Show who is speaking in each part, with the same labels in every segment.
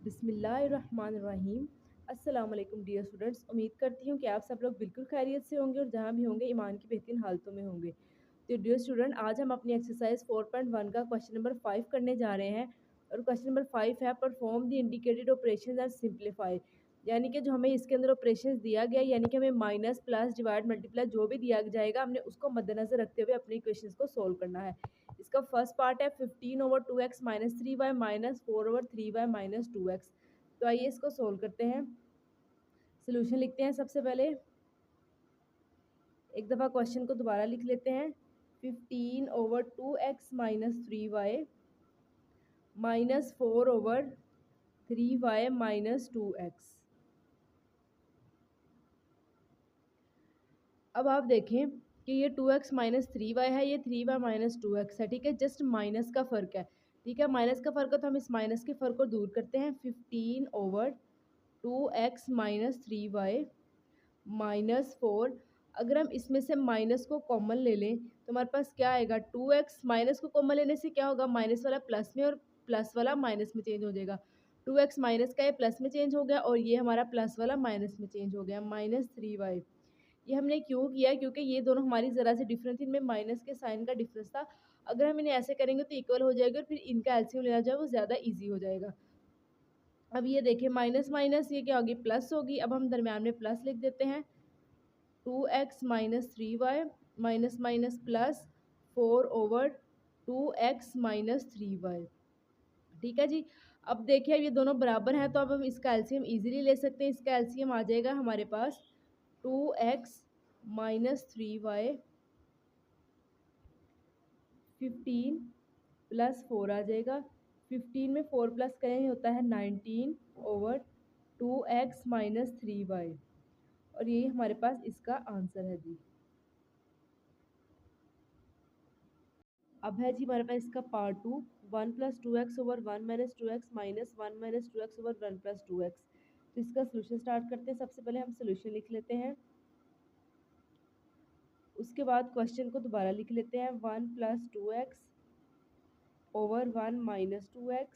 Speaker 1: बिस्मिल्लाहिर्रहमानिर्रहीम। अस्सलाम वालेकुम डियर स्टूडेंट्स, उम्मीद करती हूँ कि आप सब लोग बिल्कुल खैरियत से होंगे और जहाँ भी होंगे ईमान की बेहतरीन हालतों में होंगे। तो डियर स्टूडेंट, आज हम अपनी एक्सरसाइज 4.1 का क्वेश्चन नंबर 5 करने जा रहे हैं और क्वेश्चन नंबर 5 है perform the indicated operations and simplify. यानी कि जो हमें इसके अंदर ऑपरेशंस दिया गया, यानी कि हमें माइनस प्लस डिवाइड मल्टीप्लाई जो भी दिया जाएगा हमने उसको मद्देनजर रखते हुए अपनी इक्वेशंस को सोल्व करना है। इसका फर्स्ट पार्ट है 15/2x minus 3y minus 4/3y minus 2x। तो आइए इसको सोल्व करते हैं। सोल्यूशन लिखते हैं। सबसे पहले एक दफ़ा क्वेश्चन को दोबारा लिख लेते हैं। 15/2x minus 3y minus 4/3y minus 2x। अब आप देखें कि ये 2x माइनस 3y है, ये 3y माइनस 2x है। ठीक है, जस्ट माइनस का फ़र्क है। ठीक है, माइनस का फ़र्क है तो हम इस माइनस के फ़र्क को दूर करते हैं। 15/2x minus 3y minus 4। अगर हम इसमें से माइनस को कॉमन ले लें तो हमारे पास क्या आएगा, 2x। माइनस को कॉमन लेने से क्या होगा, माइनस वाला प्लस में और प्लस वाला माइनस में चेंज हो जाएगा। 2x माइनस का ये प्लस में चेंज हो गया और ये हमारा प्लस वाला माइनस में चेंज हो गया, माइनस 3y। ये हमने क्यों किया, क्योंकि ये दोनों हमारी ज़रा से डिफरेंस, इनमें माइनस के साइन का डिफरेंस था। अगर हम इन्हें ऐसे करेंगे तो इक्वल हो जाएगा और फिर इनका एलसीएम लेना जो है वो ज़्यादा ईजी हो जाएगा। अब ये देखें, माइनस माइनस ये क्या होगी, प्लस होगी। अब हम दरम्यान में प्लस लिख देते हैं। 2x minus 3y minus minus plus 4/2x minus 3y। ठीक है जी। अब देखिए, अब ये दोनों बराबर हैं तो अब हम इसका एलसीएम इजीली ले सकते हैं। इसका एलसीएम आ जाएगा हमारे पास 2x माइनस 3y 15 प्लस 4 आ जाएगा। 15 में 4 प्लस करें होता है 19/2x माइनस 3y। और ये हमारे पास इसका आंसर है जी। अब है जी हमारे पास इसका part 2। 1+2x/1 - 2x minus 1 - 2x/1 + 2x। तो इसका सोल्यूशन स्टार्ट करते हैं। सबसे पहले हम सोल्यूशन लिख लेते हैं, उसके बाद क्वेश्चन को दोबारा लिख लेते हैं। 1+2x/1 - 2x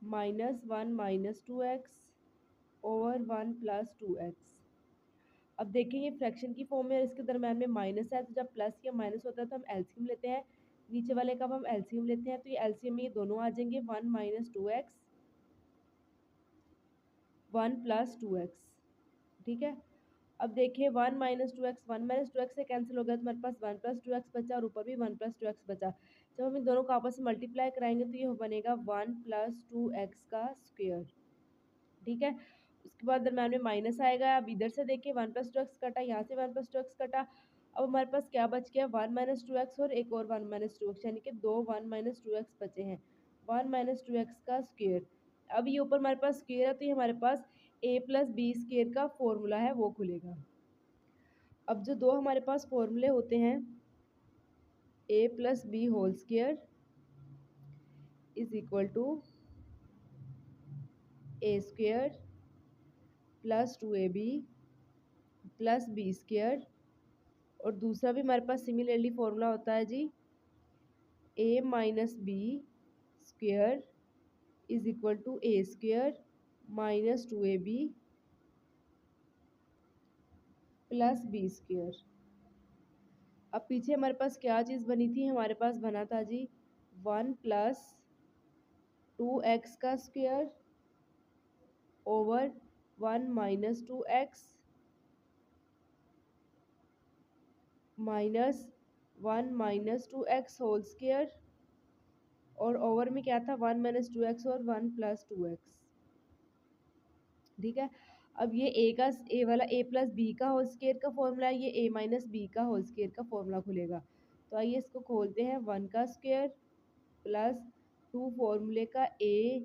Speaker 1: minus 1 - 2x/1 + 2x। अब देखें ये फ्रैक्शन की फॉर्म में, इसके दरम्यान में माइनस है तो जब प्लस या माइनस होता है तो हम एलसीएम लेते हैं। नीचे वाले का हम एलसीएम लेते हैं तो ये एलसीएम में ये दोनों आ जाएंगे, 1 - 2x 1 + 2x। ठीक है, अब देखिए 1 - 2x 1 - 2x से कैंसिल हो गया तो हमारे पास 1 + 2x बचा और ऊपर भी 1 + 2x बचा। जब हम इन दोनों को आपस में मल्टीप्लाई कराएंगे तो ये बनेगा 1 + 2x का स्क्वायर। ठीक है, उसके बाद दरम्यान में माइनस आएगा। अब इधर से देखिए 1 + 2x कटा, यहाँ से 1 + 2x कटा। अब हमारे पास क्या बच गया, 1 - 2x और एक और 1 - 2x, यानी कि दो 1 - 2x बचे हैं। 1 - 2x का स्क्वायर। अब ये ऊपर हमारे पास स्क्वायर है तो ये हमारे पास a + b स्क्वायर का फॉर्मूला है वो खुलेगा। अब जो दो हमारे पास फॉर्मूले होते हैं, a + b whole square is equal to a square plus 2ab plus b square. और दूसरा भी हमारे पास सिमिलरली फॉर्मूला होता है जी, a - b square is equal to a square minus 2ab plus b square. अब पीछे हमारे पास क्या चीज़ बनी थी, हमारे पास बना था जी 1 + 2x का square over 1 - 2x minus 1 - 2x whole square. और ओवर में क्या था, 1 - 2x और 1 + 2x। ठीक है, अब ये ए वाला a + b का होल स्क्वायर का फॉर्मूला है, ये a - b का होल स्क्वायर का फॉर्मूला खुलेगा। तो आइए इसको खोलते हैं। 1 का स्क्वायर प्लस 2 फॉर्मूले का a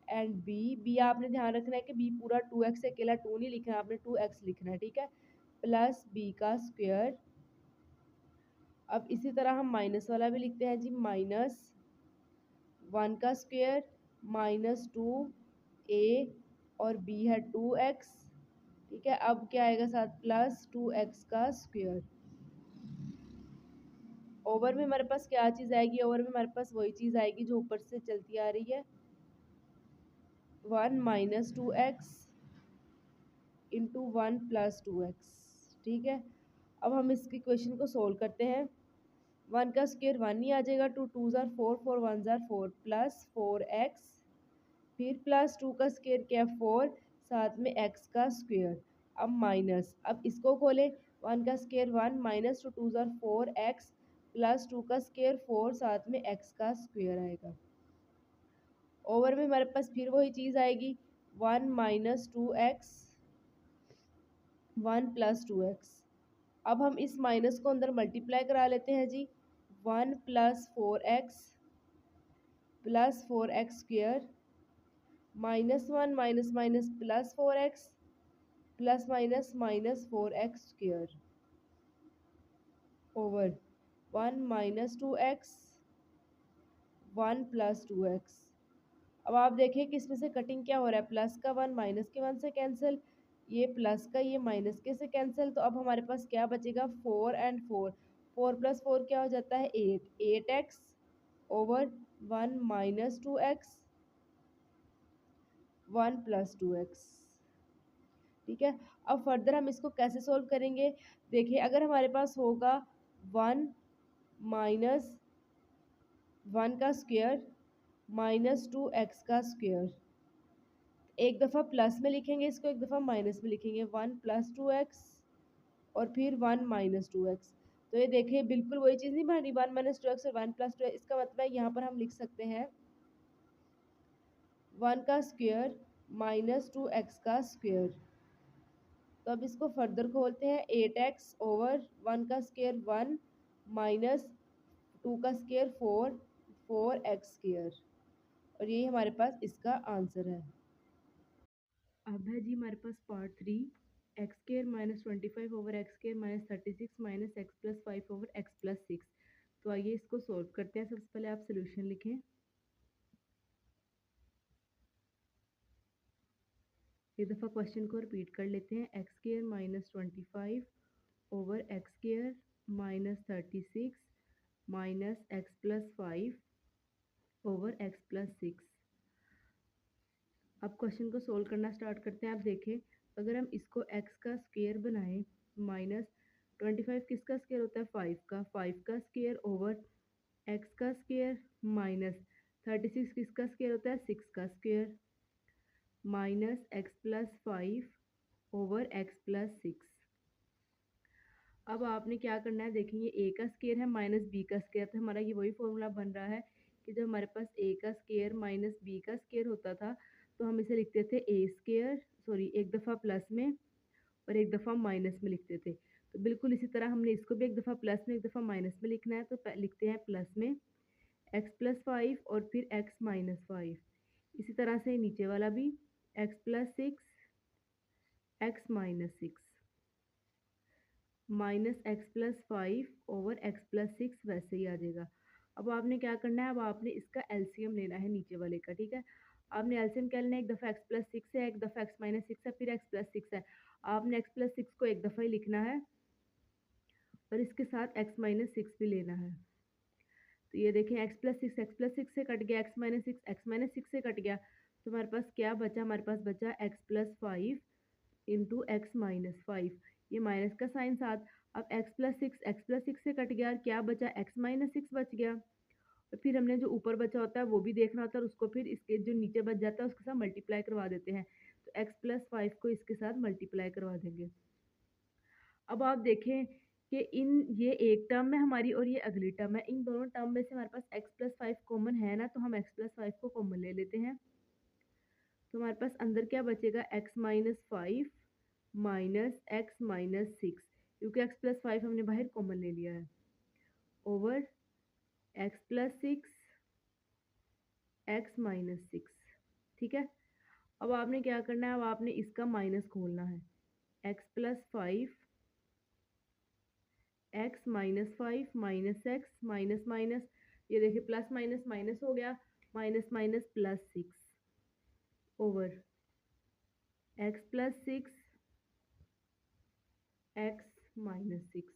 Speaker 1: एंड b आपने ध्यान रखना है कि b पूरा 2x से अकेला 2 नहीं लिखना है, आपने 2x लिखना है। ठीक है, प्लस b का स्क्वायर। अब इसी तरह हम माइनस वाला भी लिखते हैं जी, -1 का स्क्वायर माइनस 2a और b है 2x। ठीक है, अब क्या आएगा साथ, प्लस 2x का स्क्वायर। ओवर में हमारे पास क्या चीज़ आएगी, ओवर में हमारे पास वही चीज़ आएगी जो ऊपर से चलती आ रही है, 1 minus 2x into 1 plus 2x। ठीक है, अब हम इसकी क्वेश्चन को सोल्व करते हैं। 1 का स्क्वायर 1 ही आ जाएगा, 2 2 ज़ार 4 4 1 ज़ार 4 प्लस 4x, फिर प्लस 2 का स्क्वायर क्या 4, साथ में x का स्क्वायर, अब माइनस, अब इसको खोलें, 1 का स्क्वायर 1 माइनस 2 2 ज़ार 4x प्लस 2 का स्क्वायर 4, साथ में x का स्क्वायर आएगा। ओवर में हमारे पास फिर वही चीज़ आएगी, 1 माइनस 2x 1 प्लस 2x। अब हम इस माइनस को अंदर मल्टीप्लाई करा लेते हैं जी, 1 plus 4x plus 4x square minus 1 minus minus plus 4x plus minus minus 4x square over 1 minus 2x 1 plus 2x। अब आप देखिए कि इसमें से कटिंग क्या हो रहा है, प्लस का 1 माइनस के 1 से कैंसिल, ये प्लस का ये माइनस के से कैंसिल, तो अब हमारे पास क्या बचेगा 4 एंड 4, 4 प्लस 4 क्या हो जाता है 8, 8x over 1 minus 2x 1 plus 2x। ठीक है, अब फर्दर हम इसको कैसे सोल्व करेंगे, देखिए अगर हमारे पास होगा 1 माइनस 1 का स्क्वायर माइनस 2x का स्क्वायर, एक दफ़ा प्लस में लिखेंगे इसको, एक दफ़ा माइनस में लिखेंगे, 1 प्लस 2x और फिर 1 माइनस 2x। तो ये देखिए बिल्कुल वही चीज़ नहीं बनी, 1 माइनस 2x और 1 प्लस 2x, इसका मतलब है यहाँ पर हम लिख सकते हैं 1 का स्क्वायर माइनस 2x का स्क्वायर। तो अब इसको फर्दर खोलते हैं, 8x ओवर 1 का स्क्वायर 1 माइनस 2 का स्क्वायर 4 4x स्क्वायर, और यही हमारे पास इसका आंसर है। अब है जी हमारे पास part 3, x square minus 25 over x square minus 36 minus x plus 5 over x plus 6। तो आइए इसको सोल्व करते हैं। सबसे पहले आप सोल्यूशन लिखें, एक दफ़ा क्वेश्चन को रिपीट कर लेते हैं, x square minus 25 over x square minus 36 minus x plus 5 over x plus 6। अब क्वेश्चन को सोल्व करना स्टार्ट करते हैं। आप देखें, अगर हम इसको x का स्क्वायर बनाएं, माइनस 25 किसका स्क्वायर होता है 5 का स्क्वायर ओवर x का स्क्वायर माइनस 36 किसका स्क्वायर होता है 6 का square minus x plus 5 over x plus 6। अब आपने क्या करना है, देखेंगे a का स्क्वायर है माइनस b का स्क्वायर, तो हमारा ये वही फॉर्मूला बन रहा है कि जब हमारे पास a का स्क्वायर माइनस b का स्क्वायर होता था तो हम इसे लिखते थे a स्क्वायर, सॉरी एक दफ़ा प्लस में और एक दफ़ा माइनस में लिखते थे। तो बिल्कुल इसी तरह हमने इसको भी एक दफ़ा प्लस में एक दफ़ा माइनस में लिखना है, तो लिखते हैं प्लस में x प्लस 5 और फिर x माइनस 5। इसी तरह से नीचे वाला भी x plus 6 x minus 6 minus x plus 5 over x plus 6 वैसे ही आ जाएगा। अब आपने क्या करना है, अब आपने इसका एलसीएम लेना है नीचे वाले का। ठीक है, आपने एलसीएम क्या लेना है, एक दफ़ा एक्स प्लस 6 है, एक दफ़ा एक्स माइनस 6 है, फिर एक्स प्लस 6 है। आपने एक्स प्लस 6 को एक दफ़ा ही लिखना है और इसके साथ एक्स माइनस 6 भी लेना है। तो ये देखें, एक्स प्लस 6 से कट गया, एक्स माइनस 6 से कट गया, तो हमारे पास क्या बचा, हमारे पास बचा x plus 5 into x minus 5, ये माइनस का साइन साथ। अब एक्स प्लस 6 से कट गया और क्या बचा, एक्स माइनस 6 बच गया। और फिर हमने जो ऊपर बचा होता है वो भी देखना होता है, और उसको फिर इसके जो नीचे बच जाता है उसके साथ मल्टीप्लाई करवा देते हैं। तो एक्स प्लस 5 को इसके साथ मल्टीप्लाई करवा देंगे। अब आप देखें कि ये एक टर्म है हमारी और ये अगली टर्म है, इन दोनों टर्म में से हमारे पास एक्स प्लस 5 कॉमन है ना, तो हम एक्स प्लस 5 को कॉमन ले लेते हैं। तो हमारे पास अंदर क्या बचेगा, x minus 5 minus x minus 6, क्योंकि एक्स प्लस 5 हमने बाहर कॉमन ले लिया है, over x plus 6 x minus 6। ठीक है, अब आपने क्या करना है, अब आपने इसका माइनस खोलना है, x plus 5 x minus 5 minus x minus minus, ये देखिए प्लस माइनस माइनस हो गया, minus minus plus 6 over x plus 6 x minus 6।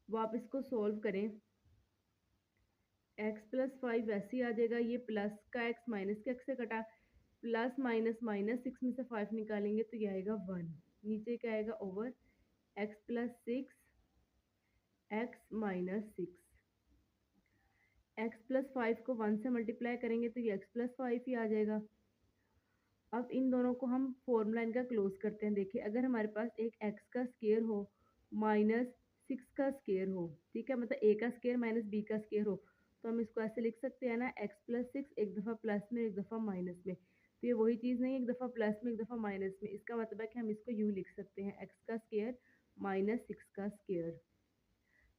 Speaker 1: वो आप इसको सोल्व करें, एक्स प्लस 5 वैसे ही आ जाएगा, ये प्लस का एक्स माइनस के एक्स से कटा, प्लस माइनस माइनस, 6 में से 5 निकालेंगे तो ये आएगा 1, नीचे क्या आएगा over x plus 6 x minus 6। x plus 5 को 1 से मल्टीप्लाई करेंगे तो ये x प्लस 5 ही आ जाएगा। अब इन दोनों को हम फॉर्मूला इनका क्लोज करते हैं। देखिए अगर हमारे पास एक x का स्केयर हो माइनस 6 का स्केयर हो, ठीक है, मतलब a का स्केयर माइनस b का स्केयर हो, तो हम इसको ऐसे लिख सकते हैं ना, x प्लस 6 एक दफ़ा प्लस में एक दफ़ा माइनस में। तो ये वही चीज़ नहीं, एक दफ़ा प्लस में एक दफ़ा माइनस में, इसका मतलब है कि हम इसको यूँ लिख सकते हैं, x का स्केयर माइनस 6 का स्केयर।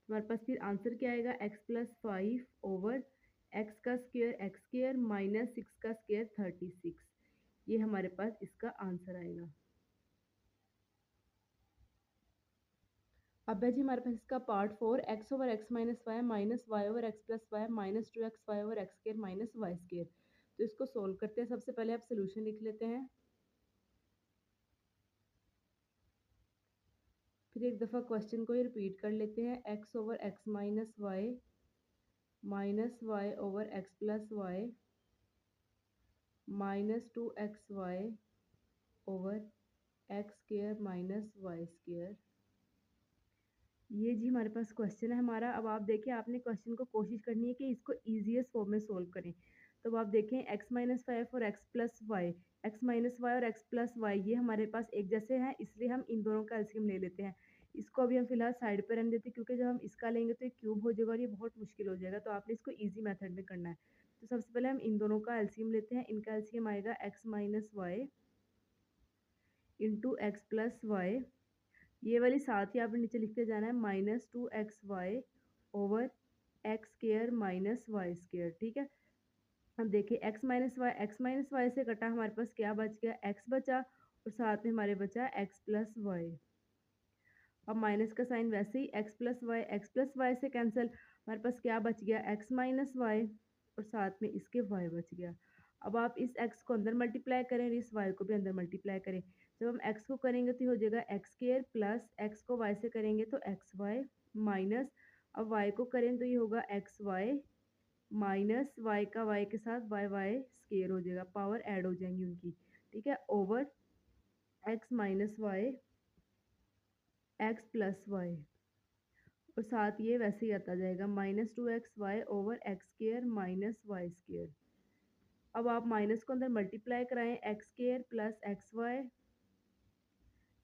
Speaker 1: हमारे पास फिर आंसर क्या आएगा, x प्लस 5 ओवर x का स्केयर माइनस 6 का स्केयर 36। ये हमारे पास इसका आंसर आएगा। अब है जी हमारे पास इसका part 4, x over x minus y minus y over x plus y minus 2x y over x square minus y square. तो इसको सोल्व करते हैं। सबसे पहले आप सोल्यूशन लिख लेते हैं, फिर एक दफ़ा क्वेश्चन को ही रिपीट कर लेते हैं। x over x minus y over x plus y minus 2xy over x square minus y square. ये जी हमारे पास क्वेश्चन है हमारा। अब आप देखिए, आपने क्वेश्चन को कोशिश करनी है कि इसको ईजीएस्ट फॉर्म में सोल्व करें। तो अब आप देखें x माइनस 5 और x plus y, x minus y और x प्लस वाई ये हमारे पास एक जैसे हैं, इसलिए हम इन दोनों का एलसीएम ले लेते हैं। इसको अभी हम फिलहाल साइड पर रहने देते हैं, क्योंकि जब हम इसका लेंगे तो ये क्यूब हो जाएगा और ये बहुत मुश्किल हो जाएगा। तो आपने इसको ईजी मेथड में करना है। तो सबसे पहले हम इन दोनों का एलसीएम लेते हैं। इनका एलसीएम आएगा x minus y into x plus y, ये वाली साथ ही आपने नीचे लिखते जाना है, minus 2xy over x square minus y square. ठीक है, अब देखिए एक्स माइनस वाई से कटा हमारे पास क्या बच गया, x बचा और साथ में हमारे बचा x प्लस वाई। अब माइनस का साइन वैसे ही, एक्स प्लस वाई से कैंसिल, हमारे पास क्या बच गया, x माइनस वाई और साथ में इसके y बच गया। अब आप इस x को अंदर मल्टीप्लाई करें और इस y को भी अंदर मल्टीप्लाई करें। जब हम x को करेंगे तो हो जाएगा एक्स स्केयर प्लस x को y से करेंगे तो एक्स वाई माइनस, अब y को करें तो ये होगा एक्स वाई माइनस y का y के साथ वाई वाई स्केयर हो जाएगा, पावर ऐड हो जाएंगी उनकी। ठीक है, over x minus y x plus y और साथ ये वैसे ही आता जाएगा, minus 2xy over x square minus y square. अब आप माइनस को अंदर मल्टीप्लाई कराएं, x square plus x y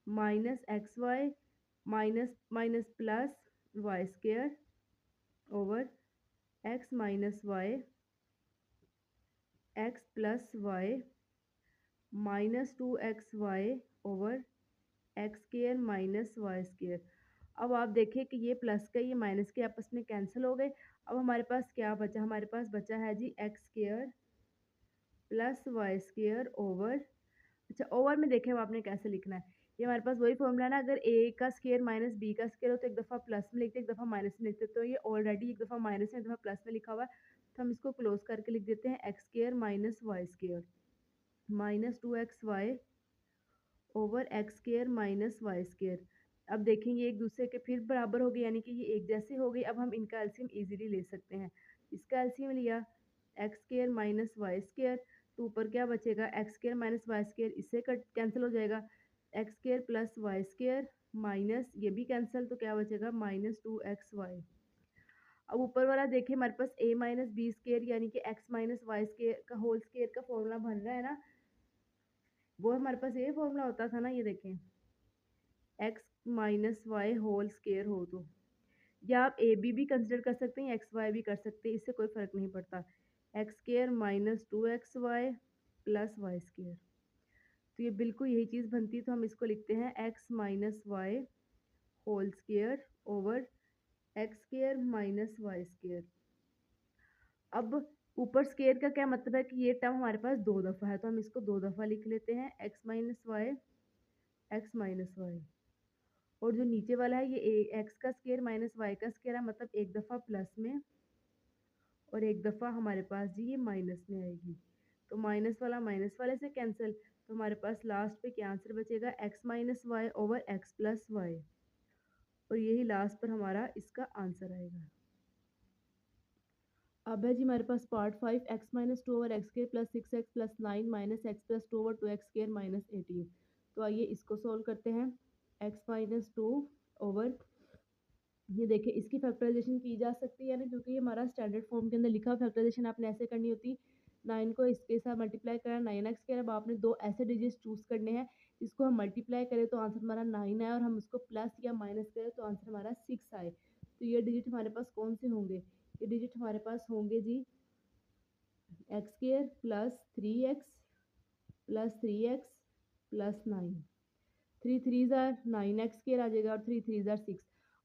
Speaker 1: minus x y minus minus plus y square over x minus y x plus y minus 2xy over x square minus y square. अब आप देखिए कि ये प्लस का ये माइनस के आपस में कैंसिल हो गए। अब हमारे पास क्या बचा, हमारे पास बचा है जी x square plus y square over, अच्छा ओवर में देखें अब आपने कैसे लिखना है, ये हमारे पास वही फॉर्मूला है ना, अगर ए का स्केयर माइनस बी का स्केयर हो तो एक दफ़ा प्लस में लिखते एक दफ़ा माइनस में लिखते, तो ये ऑलरेडी एक दफ़ा माइनस में एक दफ़ा प्लस में लिखा हुआ है, तो हम इसको क्लोज करके लिख देते हैं x square minus y square minus 2xy over x square minus y square. अब देखेंगे एक दूसरे के फिर बराबर हो गए, यानी कि ये एक जैसे हो गई। अब हम इनका एलसीएम इजीली ले सकते हैं। इसका एलसीएम लिया x square minus y square, तो ऊपर क्या बचेगा, x square minus y square, इससे कट कैंसिल हो जाएगा, x square plus y square minus ये भी कैंसिल, तो क्या बचेगा माइनस 2xy। अब ऊपर वाला देखिए हमारे पास a माइनस बी स्केयर यानी कि x माइनस वाई स्केयर का होल स्केयर का फॉर्मूला बन रहा है ना, वो हमारे पास ये फॉर्मूला होता था ना, ये देखें x minus y whole square हो तो, या आप ए बी भी कंसिडर कर सकते हैं, एक्स वाई भी कर सकते हैं, इससे कोई फ़र्क नहीं पड़ता। X square minus 2xy plus y square, तो ये बिल्कुल यही चीज़ बनती है। तो हम इसको लिखते हैं x minus y whole square over x square minus y square. अब ऊपर स्केयर का क्या मतलब है कि ये टर्म हमारे पास दो दफ़ा है, तो हम इसको दो दफ़ा लिख लेते हैं, x minus y x minus y, और जो नीचे वाला है ये एक्स का स्केयर माइनस वाई का स्केयर है, मतलब एक दफ़ा प्लस में और एक दफ़ा हमारे पास जी ये माइनस में आएगी, तो माइनस वाला माइनस वाले से कैंसिल, तो हमारे पास लास्ट पे क्या आंसर बचेगा, x minus y over x plus y, और यही लास्ट पर हमारा इसका आंसर आएगा। अब है जी हमारे पास part 5 x minus two over x square plus 6x plus 9 minus x plus two over 2x square minus 18। तो आइए इसको सोल्व करते हैं। एक्स माइनस टू ओवर, ये देखिए इसकी फैक्टराइजेशन की जा सकती है ना, क्योंकि ये हमारा स्टैंडर्ड फॉर्म के अंदर लिखा। फैक्टराइजेशन आपने ऐसे करनी होती, 9 को इसके साथ मल्टीप्लाई करा 9x के। अब आपने दो ऐसे डिजिट चूज करने हैं जिसको हम मल्टीप्लाई करें तो आंसर हमारा 9 आए, और हम उसको प्लस या माइनस करें तो आंसर हमारा 6 आए। तो ये डिजिट हमारे पास कौन से होंगे? ये डिजिट हमारे पास होंगे जी x square plus 3x plus 3x plus 9। 3 3 ज़ार 9x स्क्र आ जाएगा और 3 3 ज़ार 6।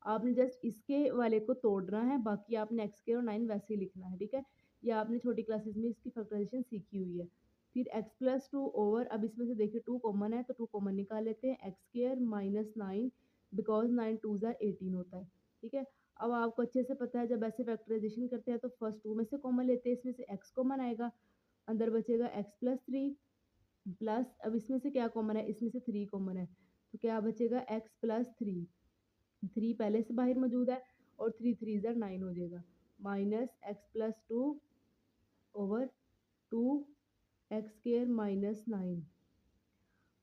Speaker 1: आपने जस्ट इसके वाले को तोड़ना है, बाकी आपने एक्स स्क्र और 9 वैसे ही लिखना है, ठीक है। ये आपने छोटी क्लासेस में इसकी फैक्टराइजेशन सीखी हुई है। फिर एक्स प्लस टू ओवर, अब इसमें से देखिए 2 कॉमन है तो 2 कॉमन निकाल लेते हैं। एक्स स्क्र माइनस 9, बिकॉज 9 2 ज़ार 18 होता है, ठीक है। अब आपको अच्छे से पता है जब ऐसे फैक्टराइजेशन करते हैं तो फर्स्ट 2 में से कॉमन लेते हैं, इसमें से एक्स कॉमन आएगा, अंदर बचेगा एक्स प्लस 3 प्लस, अब इसमें से क्या कॉमन है? इसमें से 3 कॉमन है, तो क्या बचेगा एक्स प्लस 3। 3 पहले से बाहर मौजूद है और 3 3 ज़ार 9 हो जाएगा, minus x plus 2 over 2 x square minus 9।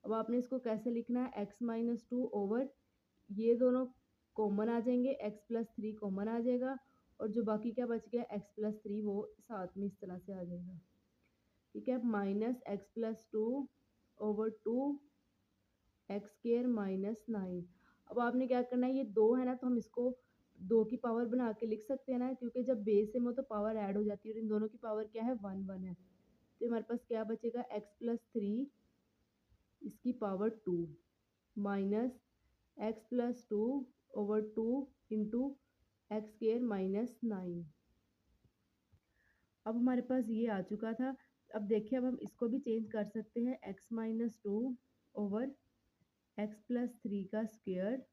Speaker 1: अब आपने इसको कैसे लिखना है? एक्स माइनस 2 ओवर, ये दोनों कॉमन आ जाएंगे, एक्स प्लस 3 कॉमन आ जाएगा, और जो बाकी क्या बच गया एक्स प्लस 3 वो साथ में इस तरह से आ जाएगा, ठीक है। Minus x plus 2 over 2 x square minus 9। अब आपने क्या करना है, ये 2 है ना तो हम इसको 2 की पावर बना के लिख सकते हैं ना, क्योंकि जब बेस सेम हो तो पावर ऐड हो जाती है, और इन दोनों की पावर क्या है 1 1 है। तो हमारे पास क्या बचेगा एक्स प्लस 3 इसकी power 2 minus x plus 2 over 2 into x square minus 9। अब हमारे पास ये आ चुका था। अब देखिए अब हम इसको भी चेंज कर सकते हैं, x minus 2 over x plus 3 का square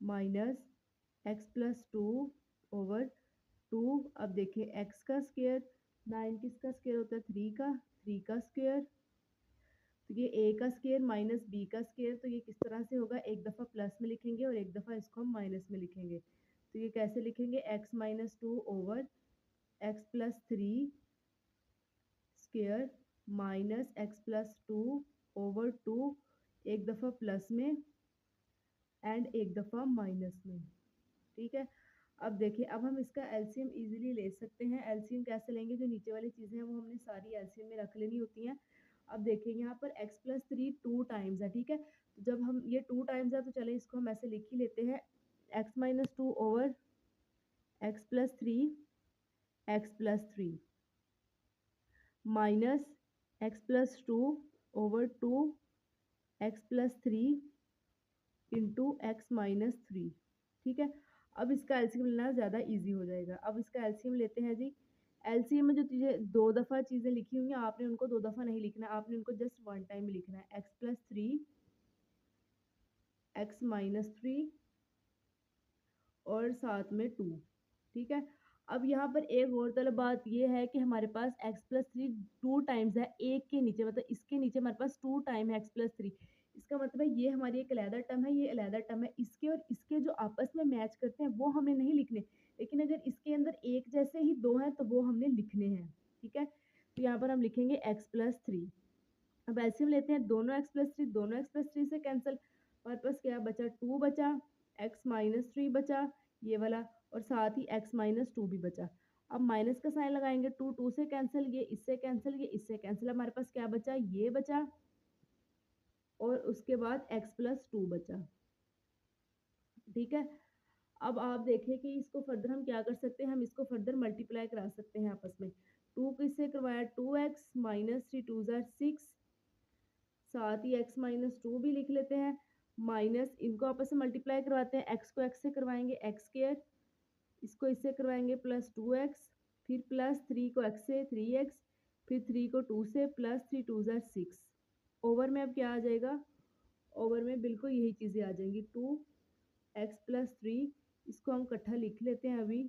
Speaker 1: minus x plus 2 over 2। अब देखिए एक्स का स्क्वायर, 9 किसका स्क्वायर होता है? 3 का, 3 का स्क्वायर। तो ये ए का स्क्वायर माइनस बी का स्क्वायर, तो ये किस तरह से होगा? एक दफ़ा प्लस में लिखेंगे और एक दफ़ा इसको हम माइनस में लिखेंगे। तो ये कैसे लिखेंगे? X minus 2 over x plus 3 square minus x plus 2 over 2, एक दफ़ा प्लस में एंड एक दफ़ा माइनस में, ठीक है। अब देखिए अब हम इसका एलसीएम इजीली ले सकते हैं। एलसीएम कैसे लेंगे? जो नीचे वाली चीज़ें हैं वो हमने सारी एलसीएम में रख लेनी होती हैं। अब देखिए यहाँ पर एक्स प्लस 3 2 टाइम्स है, ठीक है। तो जब हम ये 2 टाइम्स है तो चले इसको हम ऐसे लिख ही लेते हैं, x minus 2 over x plus 3 x plus 3 minus x plus 2 over 2 x plus 3 into x minus 3, ठीक है। अब इसका एलसीएम लेना ज़्यादा इजी हो जाएगा। अब इसका एलसीएम लेते हैं जी। एलसीएम में जो चीज़ें 2 दफ़ा चीज़ें लिखी हुई हैं आपने उनको 2 दफ़ा नहीं लिखना, आपने उनको जस्ट 1 टाइम लिखना है। एक्स प्लस 3 एक्स माइनस 3 और साथ में 2, ठीक है। अब यहाँ पर एक और तलब बात ये है कि हमारे पास एक्स प्लस 3 2 टाइम्स है, एक के नीचे, मतलब इसके नीचे हमारे पास 2 टाइम है एक्स प्लस 3। इसका मतलब है ये हमारी एक अलहदा टर्म है, ये अलहदा टर्म है। इसके और इसके जो आपस में मैच करते हैं वो हमें नहीं लिखने, लेकिन अगर इसके अंदर एक जैसे ही 2 हैं तो वो हमने लिखने हैं, ठीक है। तो यहाँ पर हम लिखेंगे एक्स प्लस 3। अब एलसीएम लेते हैं, दोनों एक्स प्लस 3 दोनों एक्स प्लस 3 से कैंसिल, हमारे पास क्या बचा? 2 बचा, एक्स माइनस 3 बचा ये वाला, और साथ ही एक्स माइनस 2 भी बचा। अब माइनस का साइन लगाएंगे, 2 2 से कैंसिल, ये इससे कैंसिल, ये इससे कैंसिल, हमारे पास क्या बचा? ये बचा, और उसके बाद एक्स प्लस 2 बचा, ठीक है। अब आप देखिए कि इसको फर्दर हम क्या कर सकते हैं, हम इसको फर्दर मल्टीप्लाई करा सकते हैं आपस में। 2 किससे करवाया? 2x माइनस 3 2 ज़ार 6, साथ ही x माइनस 2 भी लिख लेते हैं, माइनस इनको आपस में मल्टीप्लाई करवाते हैं, x को x से करवाएंगे एक्स स्क्वायर, इसको इससे करवाएंगे प्लस 2x, फिर प्लस 3 को x से 3x, फिर 3 को 2 से, प्लस 3 2 ज़ार 6। ओवर में अब क्या आ जाएगा? ओवर में बिल्कुल यही चीज़ें आ जाएंगी, 2x प्लस 3, इसको हम इकट्ठा लिख लेते हैं अभी,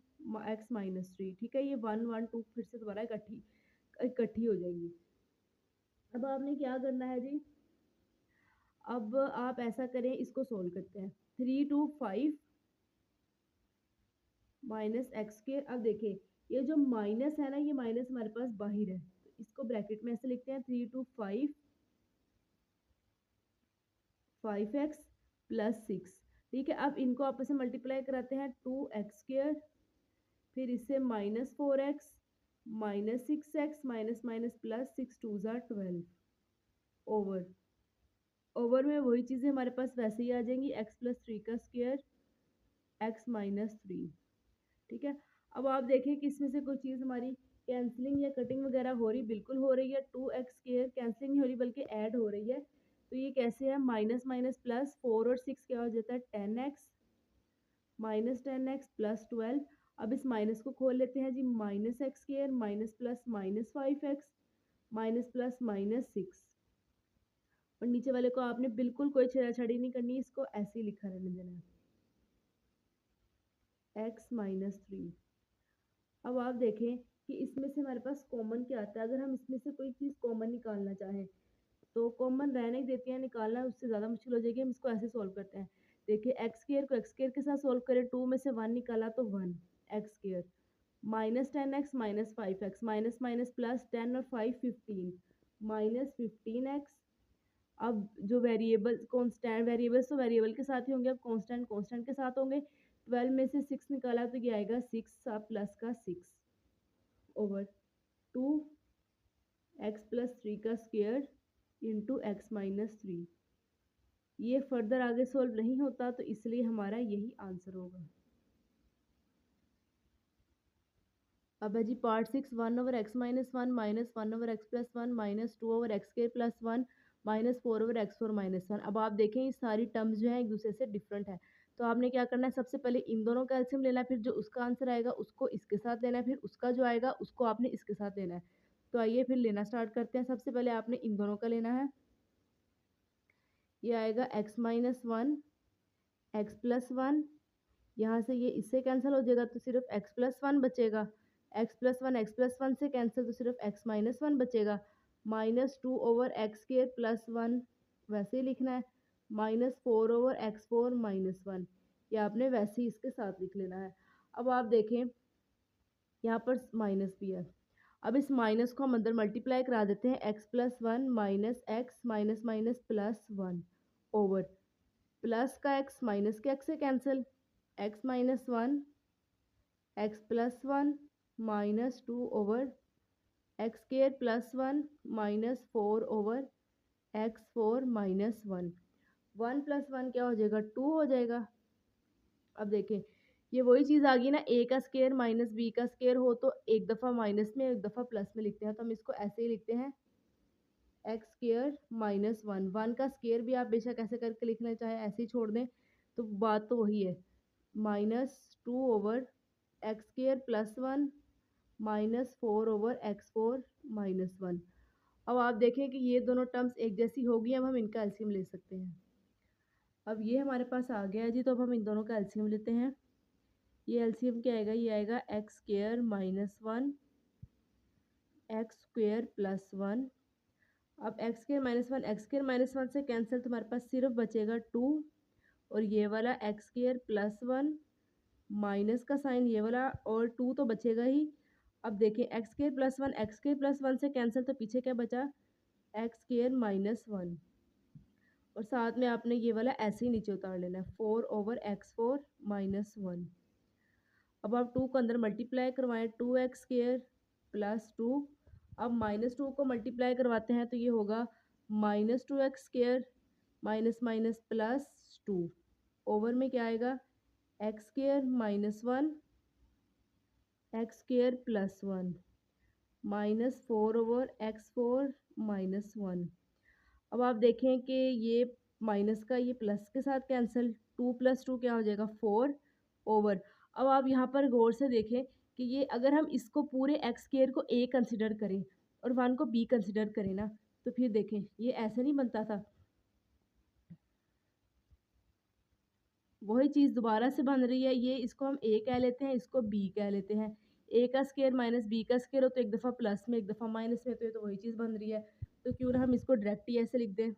Speaker 1: x माइनस 3, ठीक है। ये 1 1 2 फिर से दोबारा इकट्ठी इकट्ठी हो जाएंगी। अब आपने क्या करना है जी, अब आप ऐसा करें, इसको सोल्व करते हैं। 3 2 5 माइनस एक्स के, अब देखिए ये जो माइनस है ना, ये माइनस हमारे पास बाहर है, तो इसको ब्रैकेट में ऐसे लिखते हैं 3 to 5 5x प्लस 6। ठीक है, अब इनको आपस में मल्टीप्लाई कराते हैं 2x², फिर इससे -4x -6x minus minus plus 6 2 ज़ा 12 ओवर ओवर में वही चीज़ें हमारे पास वैसे ही आ जाएंगी, x+3 का स्क्वायर x-3। ठीक है, अब आप देखें कि इसमें से कोई चीज़ हमारी कैंसलिंग या कटिंग वगैरह हो रही, बिल्कुल हो रही है। 2x² कैंसलिंग नहीं हो रही बल्कि ऐड हो रही है। तो ये कैसे है, माइनस माइनस प्लस 4 और 6 क्या हो जाता है 10x -10x प्लस 12। अब इस माइनस को खोल लेते हैं जी, -x² minus plus -5x minus plus -6, और नीचे वाले को आपने बिल्कुल कोई छेड़ाछाड़ी नहीं करनी, इसको ऐसे ही लिखा रहने देना है x-3। अब आप देखें कि इसमें से हमारे पास कॉमन क्या आता है। अगर हम इसमें से कोई चीज़ कॉमन निकालना चाहें तो कॉमन रहने ही देते हैं, निकालना उससे ज़्यादा मुश्किल हो जाएगी। हम इसको ऐसे सॉल्व करते हैं, देखिए x² को x² के साथ सॉल्व करें, 2 में से 1 निकाला तो 1 x² -10x -5x minus minus plus 10 और 5 15 -15x। अब जो वेरिएबल कांस्टेंट, वेरिएबल्स तो वेरिएबल के साथ ही होंगे, अब कांस्टेंट कांस्टेंट के साथ होंगे। 12 में से 6 निकाला तो ये आएगा 6 प्लस का 6 ओवर 2x+3 का स्क्वायर इंटू x-3। ये फर्दर आगे सॉल्व नहीं होता, तो इसलिए हमारा यही आंसर होगा। अब है जी part 6, 1/x-1 -1/x+1 -2/x²+1 -4/x4-1। अब आप देखें ये सारी टर्म्स जो है एक दूसरे से डिफरेंट है, तो आपने क्या करना है, सबसे पहले इन दोनों का एलसीएम लेना है, फिर जो उसका आंसर आएगा उसको इसके साथ लेना है, फिर उसका जो आएगा उसको आपने इसके साथ लेना है। तो आइए फिर लेना स्टार्ट करते हैं। सबसे पहले आपने इन दोनों का लेना है, ये आएगा x-1 x+1, यहाँ से ये इससे कैंसिल हो जाएगा तो सिर्फ x+1 बचेगा, x+1 से कैंसिल तो सिर्फ x-1 बचेगा, -2/x²+1 वैसे ही लिखना है, -4/x4-1, ये आपने वैसे ही इसके साथ लिख लेना है। अब आप देखें यहाँ पर माइनस भी है, अब इस माइनस को हम अंदर मल्टीप्लाई करा देते हैं, x+1 -x minus minus +1 over plus का x माइनस के x से cancel, x-1 x+1 -2/x²+1 -4/x4-1। 1 + 1 क्या हो जाएगा, 2 हो जाएगा। अब देखें ये वही चीज़ आ गई ना, a का स्क्वायर माइनस b का स्क्वायर हो तो एक दफ़ा माइनस में एक दफ़ा प्लस में लिखते हैं, तो हम इसको ऐसे ही लिखते हैं x² -1। 1 का स्क्वायर भी आप बेशक ऐसे करके लिखना चाहे ऐसे ही छोड़ दें, तो बात तो वही है, -2/x²+1 -4/x4-1। अब आप देखें कि ये दोनों टर्म्स एक जैसी होगी, अब हम इनका एलसीएम ले सकते हैं। अब ये हमारे पास आ गया है जी, तो अब हम इन दोनों का एलसीएम लेते हैं। ये एलसीएम क्या आएगा, ये आएगा x² -1 x²+1। अब x² -1 से कैंसिल, तो हमारे पास सिर्फ बचेगा 2, और ये वाला x²+1 माइनस का साइन ये वाला, और 2 तो बचेगा ही। अब देखें x²+1 से कैंसिल, तो पीछे क्या बचा, x² -1, और साथ में आपने ये वाला ऐसे ही नीचे उतार लेना है, 4/x4-1। अब आप 2 को अंदर मल्टीप्लाई करवाएं, 2x² + 2। अब -2 को मल्टीप्लाई करवाते हैं तो ये होगा -2x² माइनस माइनस +2 ओवर में क्या आएगा, x² -1 x²+1 -4/x4-1। अब आप देखें कि ये माइनस का ये प्लस के साथ कैंसिल, 2 + 2 क्या हो जाएगा 4 ओवर। अब आप यहाँ पर गौर से देखें कि ये अगर हम इसको पूरे x² को a कंसिडर करें और 1 को b कंसिडर करें ना, तो फिर देखें ये ऐसे नहीं बनता था, वही चीज़ दोबारा से बन रही है। ये इसको हम a कह लेते हैं, इसको b कह लेते हैं। a का स्क्वायर माइनस b का स्क्वायर हो तो एक दफ़ा प्लस में एक दफ़ा माइनस में, तो ये तो वही चीज़ बन रही है। तो क्यों ना हम इसको डायरेक्ट ही ऐसे लिख दें,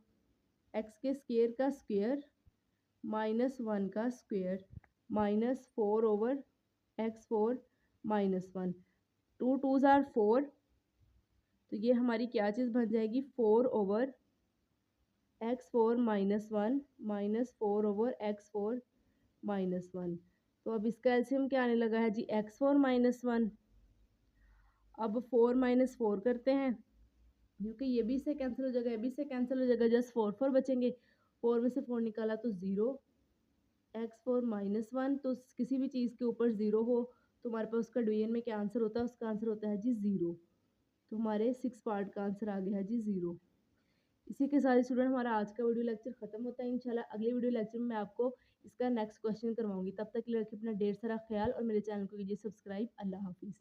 Speaker 1: x के स्क्वायर का स्क्वायर -1 का स्क्वायर -4/x4-1। टू टू ज़ार 4, तो ये हमारी क्या चीज़ बन जाएगी 4/x4 -1 तो अब इसका एलसीएम क्या आने लगा है जी x4 - 1। अब 4 - 4 करते हैं, क्योंकि ये भी इससे कैंसिल हो जाएगा, ये भी इससे कैंसिल हो जाएगा, जस्ट 4 बचेंगे। 4 में से 4 निकाला तो 0। x4 -1, तो किसी भी चीज़ के ऊपर 0 हो तो हमारे पास उसका डिवीजन में क्या आंसर होता है, उसका आंसर होता है जी 0। तो हमारे 6 पार्ट का आंसर आ गया है जी 0। इसी के साथ स्टूडेंट हमारा आज का वीडियो लेक्चर खत्म होता है। इंशाल्लाह अगले वीडियो लेक्चर में मैं आपको इसका नेक्स्ट क्वेश्चन करवाऊंगी। तब तक के लिए रखिए अपना ढेर सारा ख्याल और मेरे चैनल को कीजिए सब्सक्राइब। अल्लाह हाफिज़।